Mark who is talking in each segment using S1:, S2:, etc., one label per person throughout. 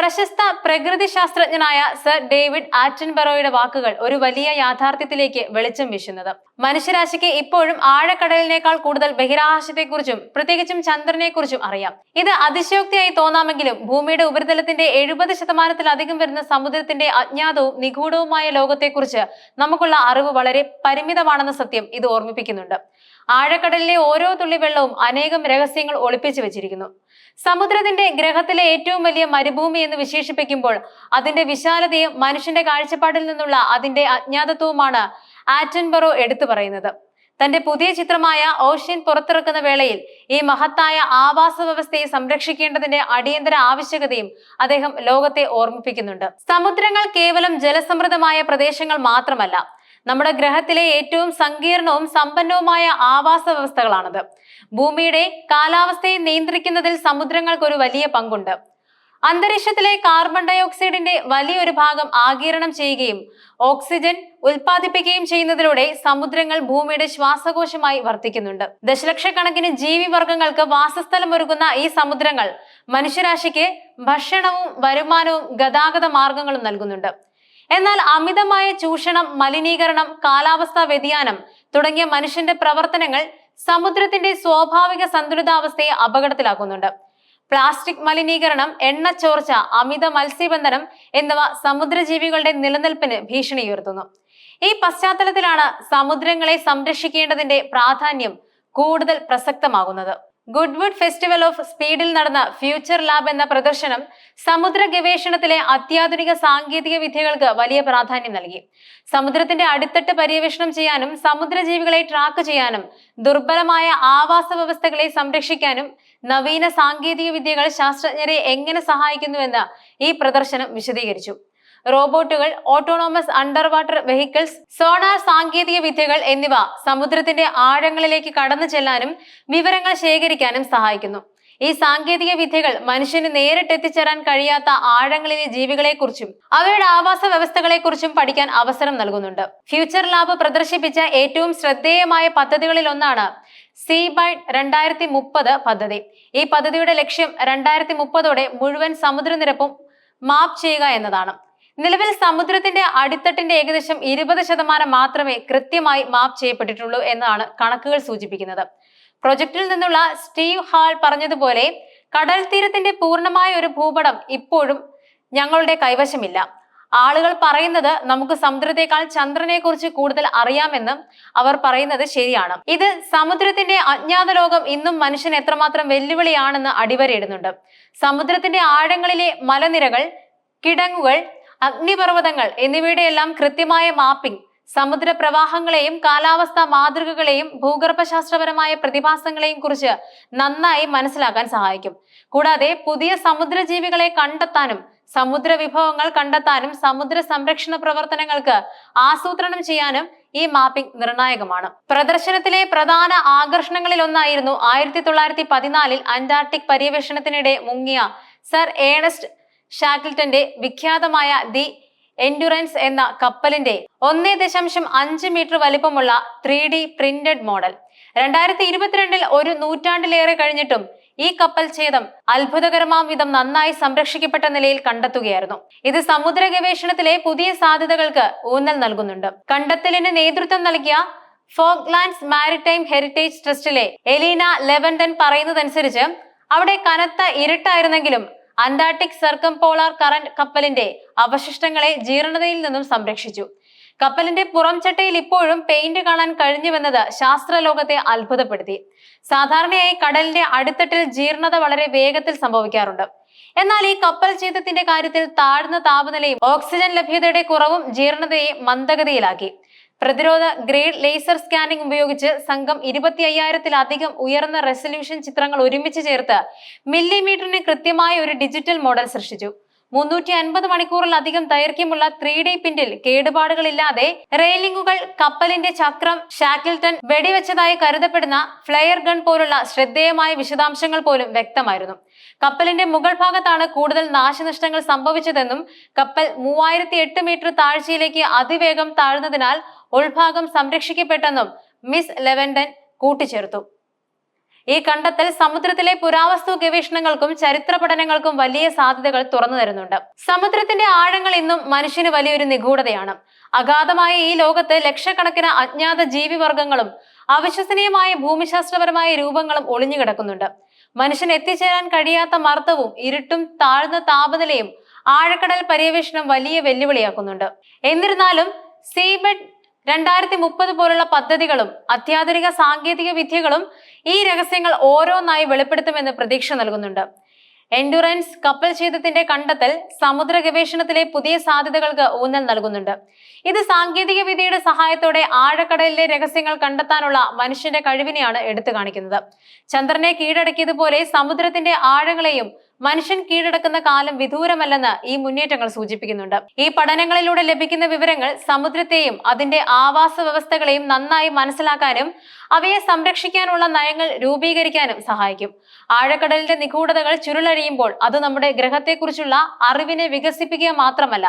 S1: പ്രശസ്ത പ്രകൃതി ശാസ്ത്രജ്ഞനായ sir David ആറ്റൻബറോയുടെ വാക്കുകൾ ഒരു വലിയ യാഥാർത്ഥ്യത്തിലേക്ക് വെളിച്ചം വീശുന്നത്. മനുഷ്യരാശിക്ക് ഇപ്പോഴും ആഴക്കടലിനേക്കാൾ കൂടുതൽ ബഹിരാകാശത്തെക്കുറിച്ചും പ്രത്യേകിച്ചും ചന്ദ്രനെക്കുറിച്ചും അറിയാം. ഇത് അതിശയോക്തിയായി തോന്നാമെങ്കിലും ഭൂമിയുടെ ഉപരിതലത്തിന്റെ 70% വരുന്ന സമുദ്രത്തിന്റെ അജ്ഞാതവും നിഗൂഢവുമായ ലോകത്തെക്കുറിച്ച് നമുക്കുള്ള അറിവ് വളരെ പരിമിതമാണെന്ന സത്യം ഇത് ഓർമ്മിപ്പിക്കുന്നുണ്ട്. ആഴക്കടലിലെ ഓരോ തുള്ളി വെള്ളവും അനേകം രഹസ്യങ്ങൾ ഒളിപ്പിച്ചു വെച്ചിരിക്കുന്നു. സമുദ്രത്തിന്റെ ഗ്രഹത്തിലെ ഏറ്റവും വലിയ മരുഭൂമി എന്ന് വിശേഷിപ്പിക്കുമ്പോൾ അതിന്റെ വിശാലതയും മനുഷ്യന്റെ കാഴ്ചപ്പാടിൽ നിന്നുള്ള അതിന്റെ അജ്ഞാതത്വവുമാണ് ആറ്റൻബറോ എടുത്തു പറയുന്നത്. തന്റെ പുതിയ ചിത്രമായ ഓഷ്യൻ പുറത്തിറക്കുന്ന വേളയിൽ ഈ മഹത്തായ ആവാസ വ്യവസ്ഥയെ സംരക്ഷിക്കേണ്ടതിന്റെ അടിയന്തര ആവശ്യകതയും അദ്ദേഹം ലോകത്തെ ഓർമ്മിപ്പിക്കുന്നുണ്ട്. സമുദ്രങ്ങൾ കേവലം ജലസമൃദ്ധമായ പ്രദേശങ്ങൾ മാത്രമല്ല, നമ്മുടെ ഗ്രഹത്തിലെ ഏറ്റവും സങ്കീർണവും സമ്പന്നവുമായ ആവാസ വ്യവസ്ഥകളാണത്. ഭൂമിയുടെ കാലാവസ്ഥയെ നിയന്ത്രിക്കുന്നതിൽ സമുദ്രങ്ങൾക്ക് ഒരു വലിയ പങ്കുണ്ട്. അന്തരീക്ഷത്തിലെ കാർബൺ ഡൈ ഓക്സൈഡിന്റെ വലിയൊരു ഭാഗം ആഗിരണം ചെയ്യുകയും ഓക്സിജൻ ഉൽപ്പാദിപ്പിക്കുകയും ചെയ്യുന്നതിലൂടെ സമുദ്രങ്ങൾ ഭൂമിയുടെ ശ്വാസകോശമായി വർത്തിക്കുന്നുണ്ട്. ദശലക്ഷക്കണക്കിന് ജീവിവർഗങ്ങൾക്ക് വാസസ്ഥലം ഒരുക്കുന്ന ഈ സമുദ്രങ്ങൾ മനുഷ്യരാശിക്ക് ഭക്ഷണവും വരുമാനവും ഗതാഗത മാർഗങ്ങളും നൽകുന്നുണ്ട്. എന്നാൽ അമിതമായ ചൂഷണം, മലിനീകരണം, കാലാവസ്ഥാ വ്യതിയാനം തുടങ്ങിയ മനുഷ്യന്റെ പ്രവർത്തനങ്ങൾ സമുദ്രത്തിന്റെ സ്വാഭാവിക സന്തുലിതാവസ്ഥയെ അപകടത്തിലാക്കുന്നുണ്ട്. പ്ലാസ്റ്റിക് മലിനീകരണം, എണ്ണച്ചോർച്ച, അമിത മത്സ്യബന്ധനം എന്നിവ സമുദ്രജീവികളുടെ നിലനിൽപ്പിന് ഭീഷണി ഉയർത്തുന്നു. ഈ പശ്ചാത്തലത്തിലാണ് സമുദ്രങ്ങളെ സംരക്ഷിക്കേണ്ടതിന്റെ പ്രാധാന്യം കൂടുതൽ പ്രസക്തമാകുന്നത്. ഗുഡ്വുഡ് ഫെസ്റ്റിവൽ ഓഫ് സ്പീഡിൽ നടന്ന ഫ്യൂച്ചർ ലാബ് എന്ന പ്രദർശനം സമുദ്ര ഗവേഷണത്തിലെ അത്യാധുനിക സാങ്കേതിക വിദ്യകൾക്ക് വലിയ പ്രാധാന്യം നൽകി. സമുദ്രത്തിന്റെ അടിത്തട്ട് പര്യവേഷണം ചെയ്യാനും സമുദ്രജീവികളെ ട്രാക്ക് ചെയ്യാനും ദുർബലമായ ആവാസ വ്യവസ്ഥകളെ സംരക്ഷിക്കാനും നവീന സാങ്കേതിക വിദ്യകൾ ശാസ്ത്രജ്ഞരെ എങ്ങനെ സഹായിക്കുന്നുവെന്ന് ഈ പ്രദർശനം വിശദീകരിച്ചു. റോബോട്ടുകൾ, autonomous under water vehicles, sonar സാങ്കേതിക വിദ്യകൾ എന്നിവ സമുദ്രത്തിന്റെ ആഴങ്ങളിലേക്ക് കടന്നു ചെല്ലാനും വിവരങ്ങൾ ശേഖരിക്കാനും സഹായിക്കുന്നു. ഈ സാങ്കേതിക വിദ്യകൾ മനുഷ്യന് നേരിട്ട് എത്തിച്ചേരാൻ കഴിയാത്ത ആഴങ്ങളിലെ ജീവികളെക്കുറിച്ചും അവയുടെ ആവാസ വ്യവസ്ഥകളെക്കുറിച്ചും പഠിക്കാൻ അവസരം നൽകുന്നുണ്ട്. ഫ്യൂച്ചർ ലാബ് പ്രദർശിപ്പിച്ച ഏറ്റവും ശ്രദ്ധേയമായ പദ്ധതികളിൽ ഒന്നാണ് സീബൈറ്റ് 2030 പദ്ധതി. ഈ പദ്ധതിയുടെ ലക്ഷ്യം 2030ഓടെ മുഴുവൻ സമുദ്രനിരപ്പും മാപ്പ് ചെയ്യുക എന്നതാണ്. നിലവിൽ സമുദ്രത്തിന്റെ അടിത്തട്ടിന്റെ ഏകദേശം 20% മാത്രമേ കൃത്യമായി മാപ്പ് ചെയ്യപ്പെട്ടിട്ടുള്ളൂ എന്നാണ് കണക്കുകൾ സൂചിപ്പിക്കുന്നത്. പ്രൊജക്ടിൽ നിന്നുള്ള സ്റ്റീവ് ഹാൾ പറഞ്ഞതുപോലെ, കടൽ തീരത്തിന്റെ പൂർണ്ണമായ ഒരു ഭൂപടം ഇപ്പോഴും ഞങ്ങളുടെ കൈവശമില്ല. ആളുകൾ പറയുന്നത് നമുക്ക് സമുദ്രത്തെക്കാൾ ചന്ദ്രനെ കുറിച്ച് കൂടുതൽ അറിയാമെന്ന്. അവർ പറയുന്നത് ശരിയാണ്. ഇത് സമുദ്രത്തിന്റെ അജ്ഞാത ലോകം ഇന്നും മനുഷ്യൻ എത്രമാത്രം വെല്ലുവിളിയാണെന്ന് അടിവരയിടുന്നുണ്ട്. സമുദ്രത്തിന്റെ ആഴങ്ങളിലെ മലനിരകൾ, കിടങ്ങുകൾ, അഗ്നിപർവ്വതങ്ങൾ എന്നിവയുടെയെല്ലാം കൃത്യമായ മാപ്പിംഗ് സമുദ്ര പ്രവാഹങ്ങളെയും കാലാവസ്ഥാ മാതൃകകളെയും ഭൂഗർഭശാസ്ത്രപരമായ പ്രതിഭാസങ്ങളെയും കുറിച്ച് നന്നായി മനസ്സിലാക്കാൻ സഹായിക്കും. കൂടാതെ പുതിയ സമുദ്രജീവികളെ കണ്ടെത്താനും സമുദ്ര വിഭവങ്ങൾ കണ്ടെത്താനും സമുദ്ര സംരക്ഷണ പ്രവർത്തനങ്ങൾക്ക് ആസൂത്രണം ചെയ്യാനും ഈ മാപ്പിംഗ് നിർണായകമാണ്. പ്രദർശനത്തിലെ പ്രധാന ആകർഷണങ്ങളിൽ ഒന്നായിരുന്നു 1914 അന്റാർട്ടിക് പര്യവേഷണത്തിനിടെ മുങ്ങിയ സർ ഏണസ്റ്റ് ഷാക്കിൾട്ടന്റെ വിഖ്യാതമായ ദി എൻഡുറൻസ് എന്ന കപ്പലിന്റെ 1.5 മീറ്റർ വലിപ്പമുള്ള 3D പ്രിന്റഡ് മോഡൽ. 2022 ഒരു നൂറ്റാണ്ടിലേറെ കഴിഞ്ഞിട്ടും ഈ കപ്പൽ ഛേദം അത്ഭുതകരമാം വിധം നന്നായി സംരക്ഷിക്കപ്പെട്ട നിലയിൽ കണ്ടെത്തുകയായിരുന്നു. ഇത് സമുദ്ര ഗവേഷണത്തിലെ പുതിയ സാധ്യതകൾക്ക് ഊന്നൽ നൽകുന്നുണ്ട്. കണ്ടെത്തലിന് നേതൃത്വം നൽകിയ ഫോക്ലാൻഡ്സ് മാരിടൈം ഹെറിറ്റേജ് ട്രസ്റ്റിലെ എലീന ലെവൻഡൻ പറയുന്നതനുസരിച്ച് അവിടെ കനത്ത ഇരുട്ടായിരുന്നെങ്കിലും അന്റാർട്ടിക് സർക്കംപോളാർ കറന്റ് കപ്പലിന്റെ അവശിഷ്ടങ്ങളെ ജീർണതയിൽ നിന്നും സംരക്ഷിച്ചു. കപ്പലിന്റെ പുറംചട്ടയിൽ ഇപ്പോഴും പെയിന്റ് കാണാൻ കഴിഞ്ഞുവെന്നത് ശാസ്ത്രലോകത്തെ അത്ഭുതപ്പെടുത്തി. സാധാരണയായി കടലിന്റെ അടിത്തട്ടിൽ ജീർണത വളരെ വേഗത്തിൽ സംഭവിക്കാറുണ്ട്. എന്നാൽ ഈ കപ്പൽ ഛേദത്തിന്റെ കാര്യത്തിൽ താഴ്ന്ന താപനിലയും ഓക്സിജൻ ലഭ്യതയുടെ കുറവും ജീർണതയെ മന്ദഗതിയിലാക്കി. പ്രതിരോധ ഗ്രേഡ് ലേസർ സ്കാനിംഗ് ഉപയോഗിച്ച് സംഘം 25,000-ത്തിലധികം ഉയർന്ന റെസല്യൂഷൻ ചിത്രങ്ങൾ ഒരുമിച്ച് ചേർത്ത് മില്ലിമീറ്ററിന് കൃത്യമായ ഒരു ഡിജിറ്റൽ മോഡൽ സൃഷ്ടിച്ചു. 350 മണിക്കൂറിലധികം ദൈർഘ്യമുള്ള 3D പിന്റിൽ കേടുപാടുകളില്ലാതെ റെയിലിംഗുകൾ, കപ്പലിന്റെ ചക്രം, ഷാക്കിൾട്ടൺ വെടിവെച്ചതായി കരുതപ്പെടുന്ന ഫ്ലെയർ ഗൺ പോലുള്ള ശ്രദ്ധേയമായ വിശദാംശങ്ങൾ പോലും വ്യക്തമായിരുന്നു. കപ്പലിന്റെ മുകൾ ഭാഗത്താണ് കൂടുതൽ നാശനഷ്ടങ്ങൾ സംഭവിച്ചതെന്നും കപ്പൽ 3008 മീറ്റർ താഴ്ചയിലേക്ക് അതിവേഗം താഴ്ന്നതിനാൽ ഉൾഭാഗം സംരക്ഷിക്കപ്പെട്ടെന്നും മിസ് ലെവൻഡൻ കൂട്ടിച്ചേർത്തു. ഈ കണ്ടെത്തൽ സമുദ്രത്തിലെ പുരാവസ്തു ഗവേഷണങ്ങൾക്കും ചരിത്ര പഠനങ്ങൾക്കും വലിയ സാധ്യതകൾ തുറന്നു തരുന്നുണ്ട്. സമുദ്രത്തിന്റെ ആഴങ്ങൾ ഇന്നും മനുഷ്യന് വലിയൊരു നിഗൂഢതയാണ്. അഗാധമായ ഈ ലോകത്ത് ലക്ഷക്കണക്കിന് അജ്ഞാത ജീവിവർഗങ്ങളും അവിശ്വസനീയമായ ഭൂമിശാസ്ത്രപരമായ രൂപങ്ങളും ഒളിഞ്ഞുകിടക്കുന്നുണ്ട്. മനുഷ്യൻ എത്തിച്ചേരാൻ കഴിയാത്ത മർദ്ദവും ഇരുട്ടും താഴ്ന്ന താപനിലയും ആഴക്കടൽ പര്യവേഷണം വലിയ വെല്ലുവിളിയാക്കുന്നുണ്ട്. എന്നിരുന്നാലും സീബെഡ് 2030 പോലുള്ള പദ്ധതികളും അത്യാധുനിക സാങ്കേതിക വിദ്യകളും ഈ രഹസ്യങ്ങൾ ഓരോന്നായി വെളിപ്പെടുത്തുമെന്ന് പ്രതീക്ഷ നൽകുന്നുണ്ട്. എൻഡുറൻസ് കപ്പൽ ഛേദത്തിന്റെ കണ്ടെത്തൽ സമുദ്ര ഗവേഷണത്തിലെ പുതിയ സാധ്യതകൾക്ക് ഊന്നൽ നൽകുന്നുണ്ട്. ഇത് സാങ്കേതിക വിദ്യയുടെ സഹായത്തോടെ ആഴക്കടലിലെ രഹസ്യങ്ങൾ കണ്ടെത്താനുള്ള മനുഷ്യന്റെ കഴിവിനെയാണ് എടുത്തു കാണിക്കുന്നത്. ചന്ദ്രനെ കീഴടക്കിയതുപോലെ സമുദ്രത്തിന്റെ ആഴങ്ങളെയും മനുഷ്യൻ കീഴടക്കുന്ന കാലം വിദൂരമല്ലെന്ന് ഈ മുന്നേറ്റങ്ങൾ സൂചിപ്പിക്കുന്നുണ്ട്. ഈ പഠനങ്ങളിലൂടെ ലഭിക്കുന്ന വിവരങ്ങൾ സമുദ്രത്തെയും അതിന്റെ ആവാസ വ്യവസ്ഥകളെയും നന്നായി മനസ്സിലാക്കാനും അവയെ സംരക്ഷിക്കാനുള്ള നയങ്ങൾ രൂപീകരിക്കാനും സഹായിക്കും. ആഴക്കടലിന്റെ നിഗൂഢതകൾ ചുരുളഴിയുമ്പോൾ അത് നമ്മുടെ ഗ്രഹത്തെക്കുറിച്ചുള്ള അറിവിനെ വികസിപ്പിക്കുക മാത്രമല്ല,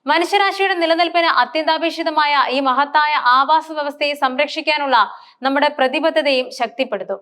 S1: മനുഷ്യരാശിയുടെ നിലനിൽപ്പിന് അത്യന്താപേക്ഷിതമായ ഈ മഹത്തായ ആവാസ വ്യവസ്ഥയെ സംരക്ഷിക്കാനുള്ള നമ്മുടെ പ്രതിബദ്ധതയും ശക്തിപ്പെടുത്തും.